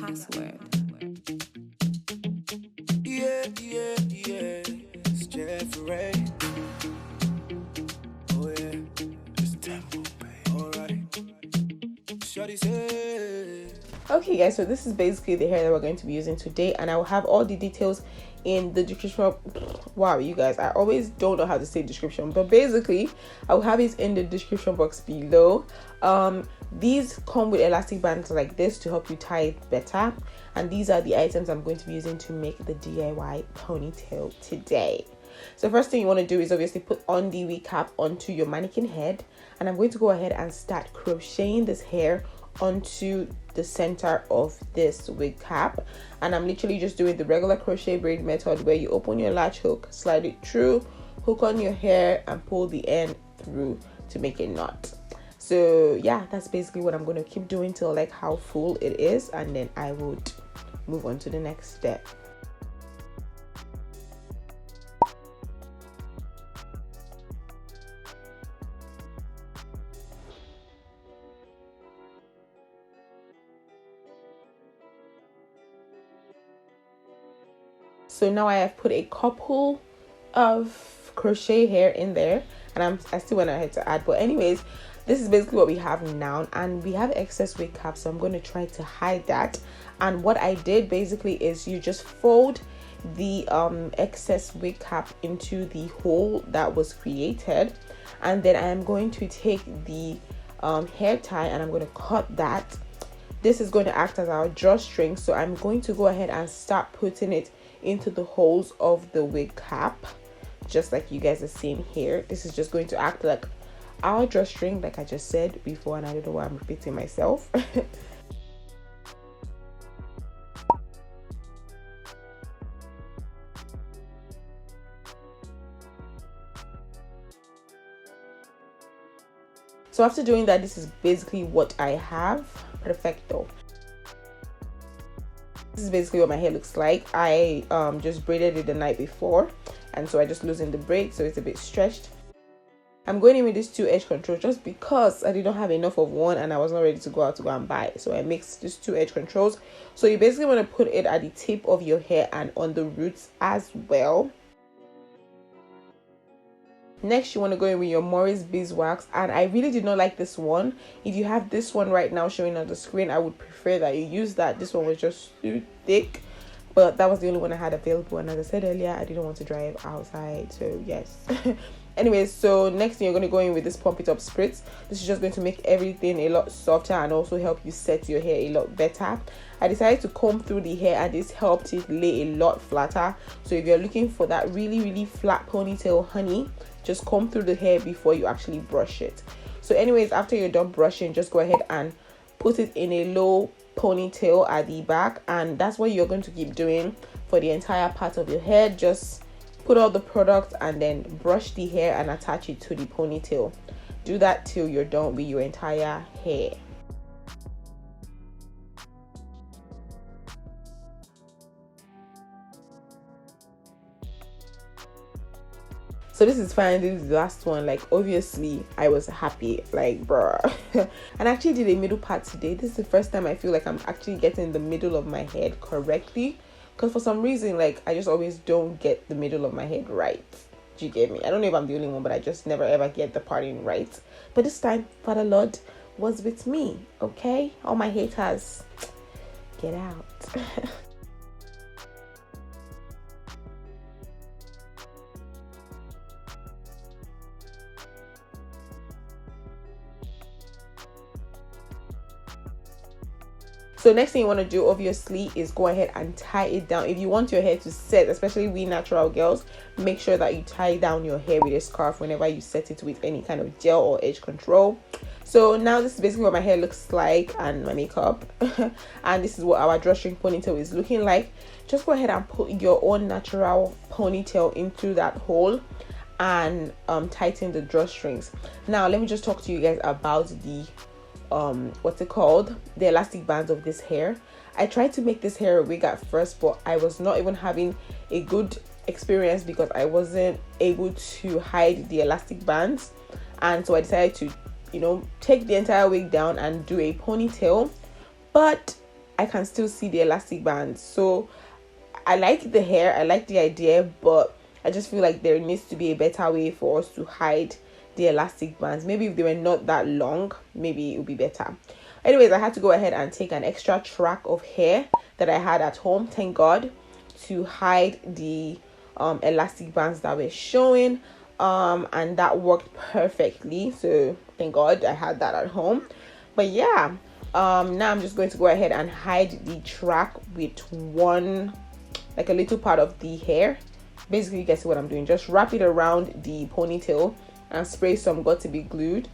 password. Yeah, yeah, yeah. It's Jeffrey. Oh yeah, it's tempo, baby. Alright. Shorty said. Okay guys, so this is basically the hair that we're going to be using today, and I will have all the details in the description. Wow, you guys, I always don't know how to say description, but basically I will have it in the description box below. These come with elastic bands like this to help you tie it better, and these are the items I'm going to be using to make the DIY ponytail today. So first thing you want to do is obviously put on the wig cap onto your mannequin head, and I'm going to go ahead and start crocheting this hair onto the center of this wig cap. And I'm literally just doing the regular crochet braid method, where you open your latch hook, slide it through, hook on your hair, and pull the end through to make a knot. So yeah, that's basically what I'm going to keep doing till like how full it is, and then I would move on to the next step. So now I have put a couple of crochet hair in there, and I still went ahead to add, but anyways, this is basically what we have now, and we have excess wig cap, so I'm going to try to hide that. And what I did basically is you just fold the excess wig cap into the hole that was created, and then I am going to take the hair tie and I'm going to cut that. This is going to act as our drawstring, so I'm going to go ahead and start putting it into the holes of the wig cap, just like you guys are seeing here. This is just going to act like our drawstring, like I just said before, and I don't know why I'm repeating myself. So after doing that, this is basically what I have. Perfecto. This is basically what my hair looks like. I just braided it the night before, and so I just loosened the braid so it's a bit stretched. I'm going in with these 2 edge controls just because I did not have enough of one and I was not ready to go out to go and buy it. So I mixed these 2 edge controls. So you basically want to put it at the tip of your hair and on the roots as well. Next, you want to go in with your Morris beeswax, and I really did not like this one. If you have this one right now showing on the screen, I would prefer that you use that. This one was just too thick, but that was the only one I had available, and as I said earlier, I didn't want to drive outside, so yes. Anyways, so next thing, you're going to go in with this Pump It Up spritz. This is just going to make everything a lot softer and also help you set your hair a lot better. I decided to comb through the hair, and this helped it lay a lot flatter. So if you're looking for that really flat ponytail, honey, just comb through the hair before you actually brush it. So anyways, after you're done brushing, just go ahead and put it in a low ponytail at the back, and that's what you're going to keep doing for the entire part of your hair. Just put all the product and then brush the hair and attach it to the ponytail. Do that till you're done with your entire hair. So this is fine. This is the last one. Like, obviously I was happy, like, bruh. And I actually did a middle part today. This is the first time I feel like I'm actually getting the middle of my head correctly, because for some reason, like, I just always don't get the middle of my head right. Do you get me? I don't know if I'm the only one, but I just never ever get the parting right. But this time, Father Lord was with me. Okay, all my haters, get out. So next thing you want to do, obviously, is go ahead and tie it down. If you want your hair to set, especially we natural girls, make sure that you tie down your hair with a scarf whenever you set it with any kind of gel or edge control. So now this is basically what my hair looks like, and my makeup. And this is what our drawstring ponytail is looking like. Just go ahead and put your own natural ponytail into that hole and tighten the drawstrings. Now let me just talk to you guys about the what's it called, the elastic bands of this hair. I tried to make this hair a wig at first, but I was not even having a good experience because I wasn't able to hide the elastic bands, and so I decided to, you know, take the entire wig down and do a ponytail. But I can still see the elastic bands. So I like the hair, I like the idea, but I just feel like there needs to be a better way for us to hide the elastic bands. Maybe if they were not that long, maybe it would be better. Anyways, I had to go ahead and take an extra track of hair that I had at home, thank God, to hide the elastic bands that were showing, and that worked perfectly. So thank God I had that at home. But yeah, now I'm just going to go ahead and hide the track with one, like a little part of the hair. Basically, you guys see what I'm doing. Just wrap it around the ponytail and spray some got to be glued,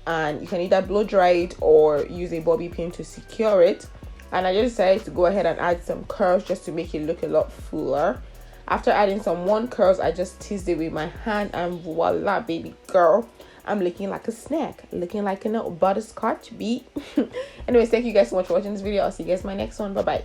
and you can either blow dry it or use a bobby pin to secure it. And I just decided to go ahead and add some curls just to make it look a lot fuller. After adding some one curls, I just teased it with my hand, and voila, baby girl, I'm looking like a snack, looking like a butterscotch beat. Anyways, thank you guys so much for watching this video. I'll see you guys in my next one. Bye bye.